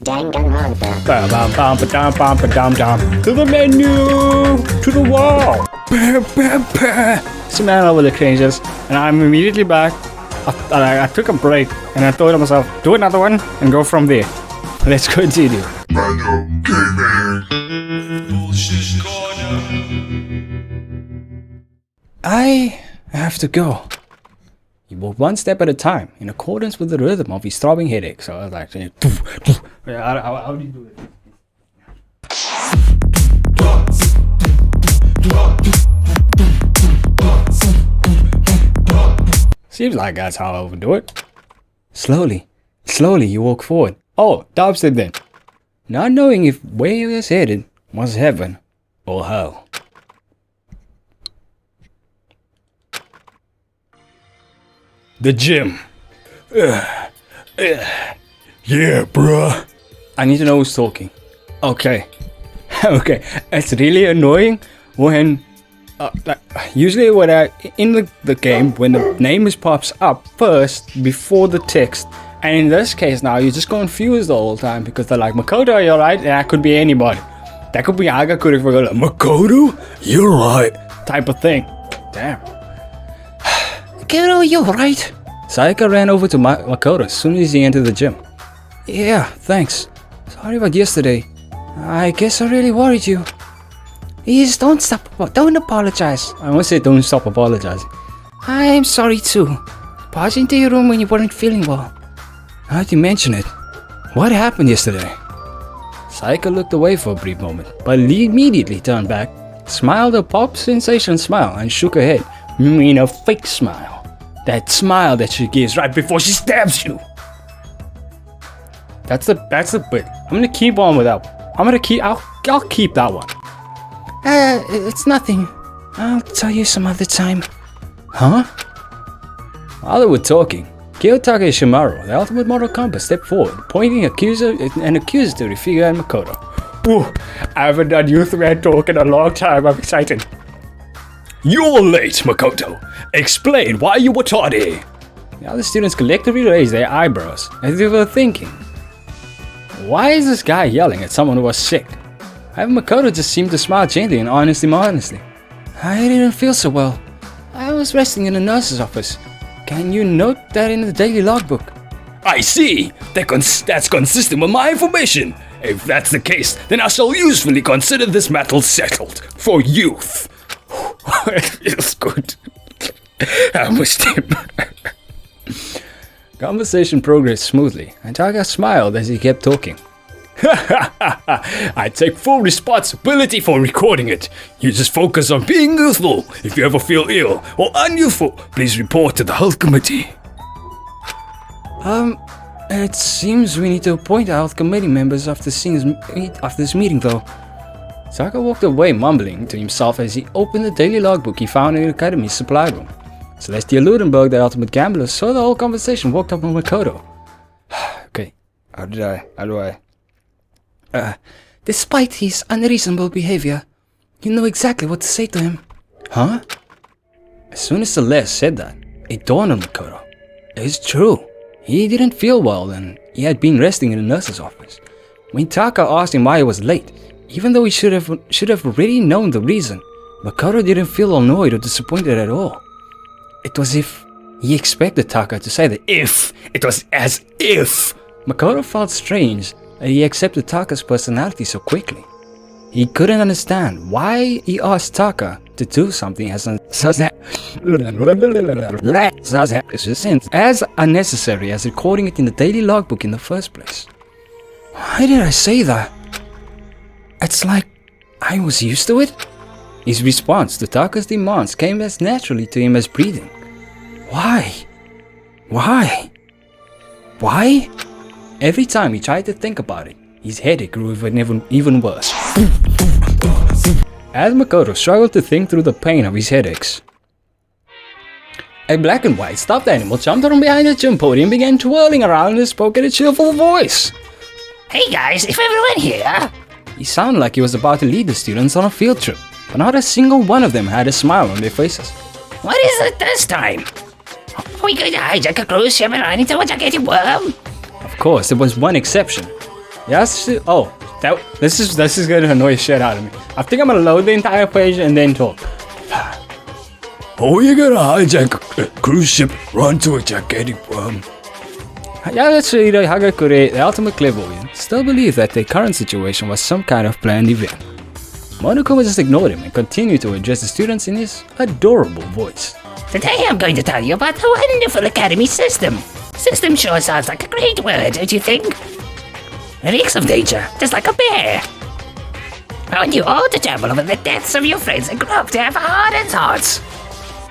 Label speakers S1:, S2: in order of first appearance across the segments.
S1: Danganronpa.
S2: To the menu! To the wall! It's a man OverlordCringus, and I'm immediately back. I took a break, and I thought to myself, do another one, and go from there. Let's continue. I have to go. He walked one step at a time, in accordance with the rhythm of his throbbing headache. So I was like, how do you do it? Seems like that's how I would do it. Slowly you walk forward. Oh, dubstep then. Not knowing if where he was headed was heaven or hell. The gym. Yeah, bruh. I need to know who's talking. Okay. Okay. It's really annoying when usually when in the game when the name pops up first before the text, and in this case now you're just confused the whole time because they're like, Makoto, you're right. That could be anybody. That could be Agakure if we go like, Makoto, you're right, type of thing. Damn. Makoto, you're right. Sayaka ran over to Makoto as soon as he entered the gym. Yeah, thanks. Sorry about yesterday. I guess I really worried you. Please don't apologize. I almost said don't stop apologizing. I'm sorry too. Passed into your room when you weren't feeling well. Now that you mention it, what happened yesterday? Sayaka looked away for a brief moment, but immediately turned back, smiled a pop sensation smile, and shook her head. You mean a fake smile? That smile that she gives right before she stabs you. That's the bit. I'm gonna keep on with that one. I'll keep that one. It's nothing. I'll tell you some other time. Huh? While they were talking, Kiyotaka Shimaru, the ultimate Mortal Kombat, stepped forward, pointing an accusatory finger at Makoto. Ooh, I haven't done youth man talk in a long time. I'm excited. You're late, Makoto. Explain why you were tardy. The other students collectively raised their eyebrows as they were thinking, why is this guy yelling at someone who was sick? However, Makoto just seemed to smile gently and honestly. I didn't feel so well. I was resting in the nurse's office. Can you note that in the daily logbook? I see. That's consistent with my information. If that's the case, then I shall usefully consider this matter settled. For youth. It feels good. I missed him. Conversation progressed smoothly, and Taka smiled as he kept talking. I take full responsibility for recording it. You just focus on being youthful. If you ever feel ill or unyouthful, please report to the health committee. It seems we need to appoint our health committee members after this meeting though. Taka walked away mumbling to himself as he opened the daily logbook he found in the academy's supply room. Celestia Ludenberg, the ultimate gambler, saw the whole conversation, walked up on Makoto. Okay, how do I? Despite his unreasonable behavior, you know exactly what to say to him. Huh? As soon as Celeste said that, it dawned on Makoto. It's true. He didn't feel well and he had been resting in the nurse's office. When Taka asked him why he was late, even though he should have already known the reason, Makoto didn't feel annoyed or disappointed at all. It was as if he expected Taka to say that it was as if. Makoto felt strange that he accepted Taka's personality so quickly. He couldn't understand why he asked Taka to do something as unnecessary as recording it in the daily logbook in the first place. Why did I say that? It's like I was used to it. His response to Taka's demands came as naturally to him as breathing. Why? Every time he tried to think about it, his headache grew even worse. As Makoto struggled to think through the pain of his headaches, a black and white stuffed animal jumped from behind the gym podium and began twirling around and spoke in a cheerful voice.
S1: Hey guys, if everyone here...
S2: He sounded like he was about to lead the students on a field trip, but not a single one of them had a smile on their faces.
S1: What is it this time? Are we going to hijack a cruise ship and run into a gigantic worm?
S2: Of course, there was one exception. Yes. Oh, this is gonna annoy the shit out of me. I think I'm gonna load the entire page and then talk.
S3: Oh, you're gonna hijack a cruise ship, run to a gigantic worm.
S2: Yagashiro Hagakure, the ultimate clairvoyant, still believed that the current situation was some kind of planned event. Monokuma just ignored him and continued to address the students in his adorable voice.
S1: Today I'm going to tell you about the wonderful academy system. System sure sounds like a great word, don't you think? It reeks of danger, just like a bear. I want you all to tremble over the deaths of your friends and grow up to have hardened hearts.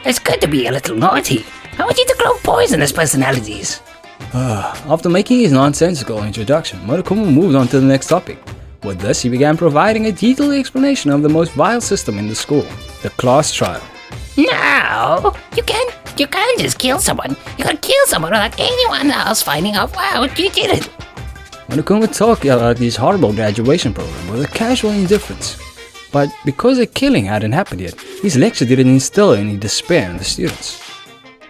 S1: It's good to be a little naughty. I want you to grow poisonous personalities.
S2: After making his nonsensical introduction, Monokuma moved on to the next topic. With this, he began providing a detailed explanation of the most vile system in the school, the class trial.
S1: No, you can't just kill someone. You can kill someone without anyone else finding out why you did it.
S2: Monokuma talked about his horrible graduation program with a casual indifference. But because the killing hadn't happened yet, his lecture didn't instill any despair in the students.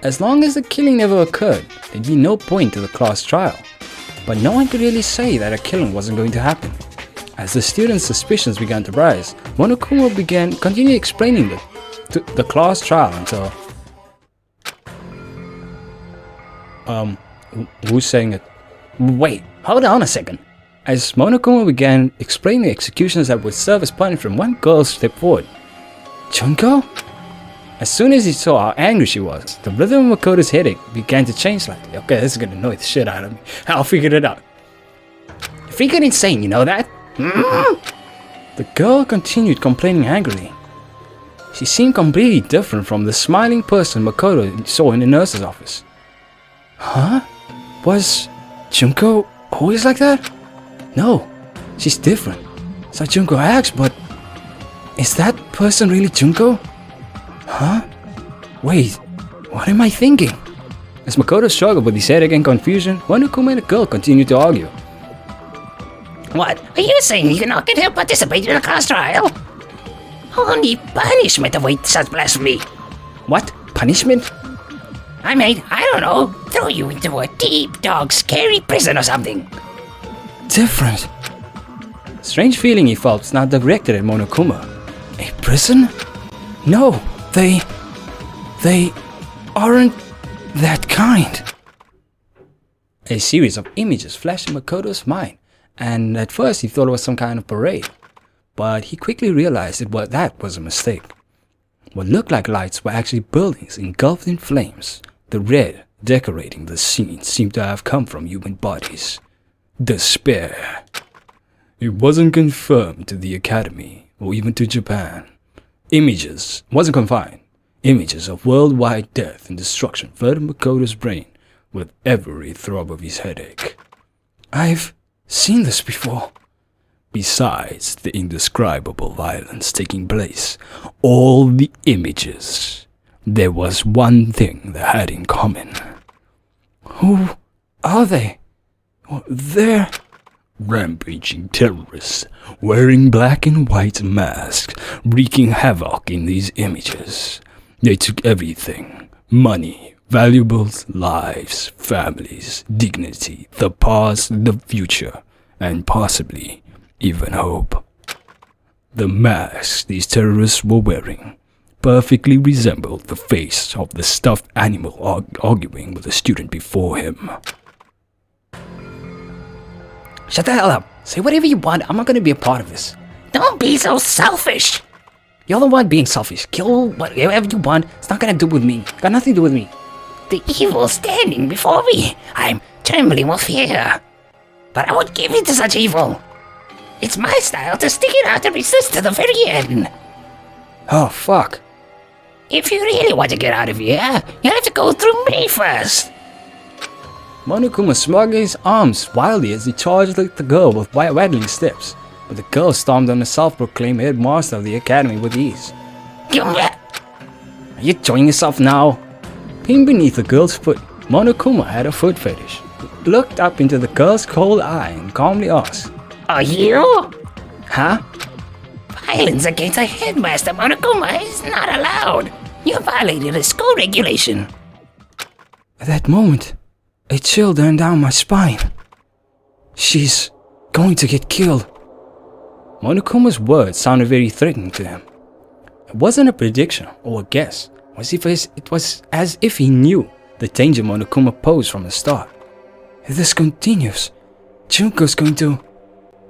S2: As long as the killing never occurred, there'd be no point to the class trial. But no one could really say that a killing wasn't going to happen. As the students' suspicions began to rise, Monokuma continued explaining the class trial until... who's saying it?
S1: Wait, hold on a second.
S2: As Monokuma began explaining the executions that would serve as punishment, one girl stepped forward. Junko? As soon as he saw how angry she was, the rhythm of Makoto's headache began to change slightly. Okay, this is gonna annoy the shit out of me. I'll figure it out.
S1: You're freaking insane, you know that?
S2: The girl continued complaining angrily. She seemed completely different from the smiling person Makoto saw in the nurse's office. Huh? Was Junko always like that? No, she's different. So Junko asked, but is that person really Junko? Huh? Wait, what am I thinking? As Makoto struggled with his headache and confusion, Monokuma and the girl continued to argue.
S1: What? Are you saying you cannot get her to participate in a class trial? Only punishment awaits such blasphemy.
S2: What? Punishment?
S1: I don't know, throw you into a deep, dark, scary prison or something.
S2: Different. Strange feeling he felt was now directed at Monokuma. A prison? No, they aren't that kind. A series of images flashed in Makoto's mind, and at first he thought it was some kind of parade. But he quickly realized that was a mistake. What looked like lights were actually buildings engulfed in flames. The red decorating the scene seemed to have come from human bodies. Despair. It wasn't confirmed to the Academy, or even to Japan. Images wasn't confined. Images of worldwide death and destruction flooded Makoto's brain with every throb of his headache. I've seen this before. Besides the indescribable violence taking place, all the images, there was one thing they had in common. Who are they? They're rampaging terrorists, wearing black and white masks, wreaking havoc in these images. They took everything: money, valuables, lives, families, dignity, the past, the future, and possibly even hope. The masks these terrorists were wearing perfectly resembled the face of the stuffed animal arguing with the student before him.
S1: Shut the hell up. Say whatever you want. I'm not going to be a part of this. Don't be so selfish.
S2: You're the one being selfish. Kill whatever you want. It's not going to do with me. Got nothing to do with me.
S1: The evil standing before me. I'm trembling with fear. But I won't give in to such evil. It's my style to stick it out and resist to the very end.
S2: Oh, fuck.
S1: If you really want to get out of here, you'll have to go through me first.
S2: Monokuma swung his arms wildly as he charged at the girl with waggling steps, but the girl stomped on the self-proclaimed headmaster of the academy with ease. Are you enjoying yourself now? Pinned beneath the girl's foot, Monokuma had a foot fetish. He looked up into the girl's cold eye and calmly asked,
S1: Are you?
S2: Huh?
S1: Violence against a headmaster, Monokuma, is not allowed. You violated a school regulation.
S2: At that moment, a chill ran down my spine. She's going to get killed. Monokuma's words sounded very threatening to him. It wasn't a prediction or a guess. It was as if he knew the danger Monokuma posed from the start. If this continues, Junko's going to...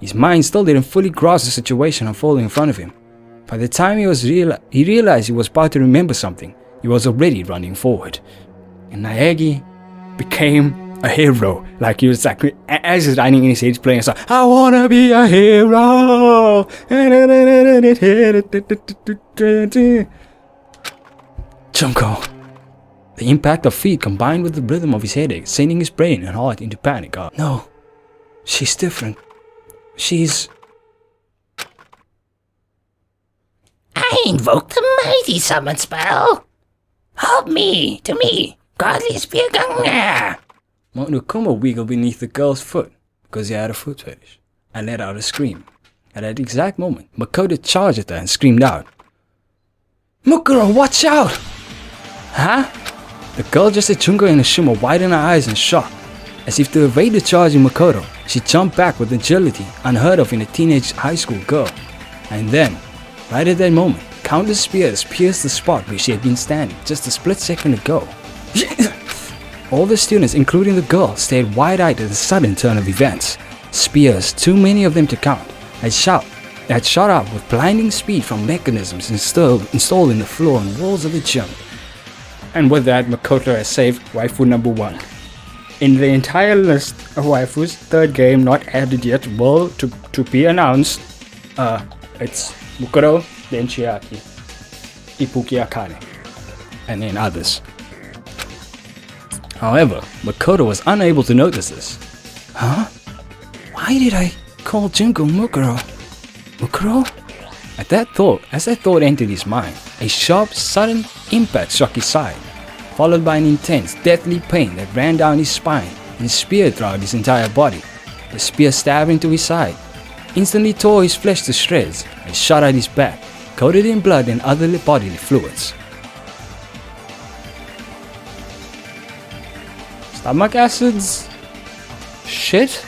S2: His mind still didn't fully grasp the situation unfolding in front of him. By the time he realized he was about to remember something, he was already running forward. And Naegi became a hero. Like he was like, as he's running in his head, he's playing a song, I wanna be a hero. Junko. The impact of feet combined with the rhythm of his headache, sending his brain and heart into panic. No, she's different. She's...
S1: I invoke the mighty summon spell. Help me, to me, godly spear Gunga.
S2: Monokuma wiggled beneath the girl's foot because he had a foot fetish and let out a scream. At that exact moment, Makoto charged at her and screamed out, Mukuro, watch out! Huh? The girl just at Junko and Ashima widened her eyes in shock. As if to evade the charging Makoto, she jumped back with agility unheard of in a teenage high school girl. And then, right at that moment, countless spears pierced the spot where she had been standing just a split second ago. All the students, including the girl, stared wide-eyed at the sudden turn of events. Spears, too many of them to count, had shot out with blinding speed from mechanisms installed in the floor and walls of the gym. And with that, Makoto has saved waifu number 1. In the entire list of waifus, third game not added yet, will to be announced, it's Mukuro, then Chiaki, Ipuki Akane, and then others. However, Makoto was unable to notice this. Huh? Why did I call Junko Mukuro? Mukuro? As that thought entered his mind, a sharp, sudden impact struck his side, followed by an intense, deathly pain that ran down his spine and speared throughout his entire body. The spear stabbed into his side, instantly tore his flesh to shreds, and shot at his back, coated in blood and other bodily fluids. Stomach acids? Shit?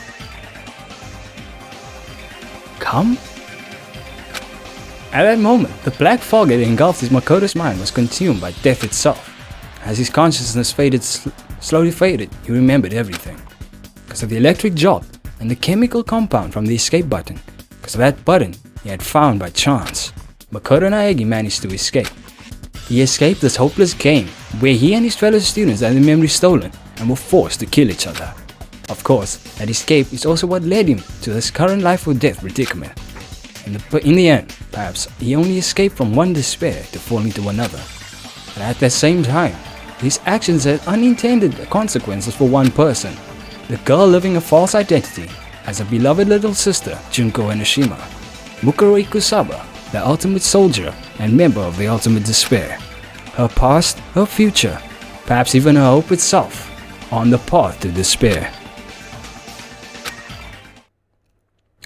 S2: Come? At that moment, the black fog that engulfed his Makoto's mind was consumed by death itself. As his consciousness slowly faded, he remembered everything. Because of the electric jolt and the chemical compound from the escape button, because of that button he had found by chance, Makoto Naegi managed to escape. He escaped this hopeless game where he and his fellow students had their memories stolen and were forced to kill each other. Of course, that escape is also what led him to this current life or death predicament. In the end, perhaps he only escaped from one despair to fall into another. But at the same time, his actions had unintended consequences for one person, the girl living a false identity as a beloved little sister, Junko and Ashima, Mukuro Ikusaba, the ultimate soldier and member of the ultimate despair. Her past, her future, perhaps even her hope itself, on the path to despair.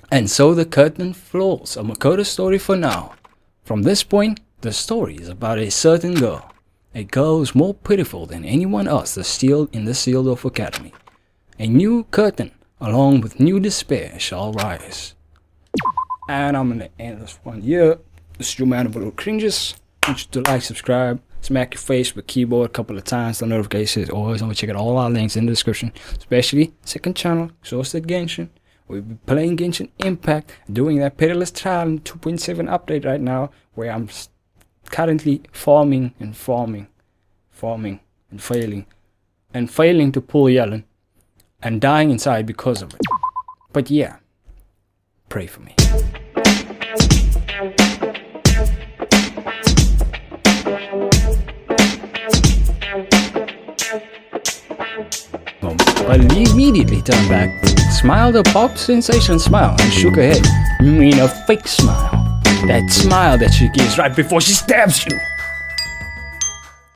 S2: And so the curtain falls on Makoto's story for now. From this point, the story is about a certain girl. A girl who's more pitiful than anyone else in the Sealed Off Academy. A new curtain, along with new despair, shall rise. And I'm going to end this one here. This is your man OverlordCringus. I want you to like, subscribe, smack your face with keyboard a couple of times. The notifications, always check out all our links in the description. Especially second channel, Exhausted Genshin. We'll be playing Genshin Impact, doing that Perilous Trial 2.7 update right now, where I'm currently farming and failing to pull Yellen, and dying inside because of it. But yeah, pray for me. But immediately turned back, smiled a pop sensation smile, and shook her head. You mean a fake smile? That smile that she gives right before she stabs you.